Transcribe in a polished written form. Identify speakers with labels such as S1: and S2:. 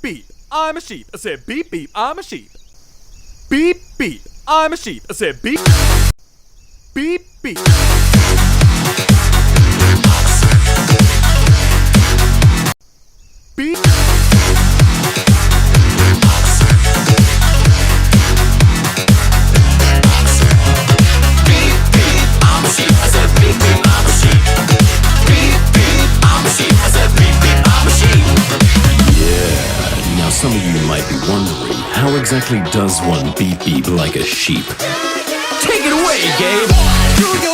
S1: beep, I'm a sheep. I said beep beep, I'm a sheep. Beep beep, I'm a sheep. I said beep. Beep beep. Beep.
S2: Some of you might be wondering, how exactly does one beep beep like a sheep? Take it away, Gabe!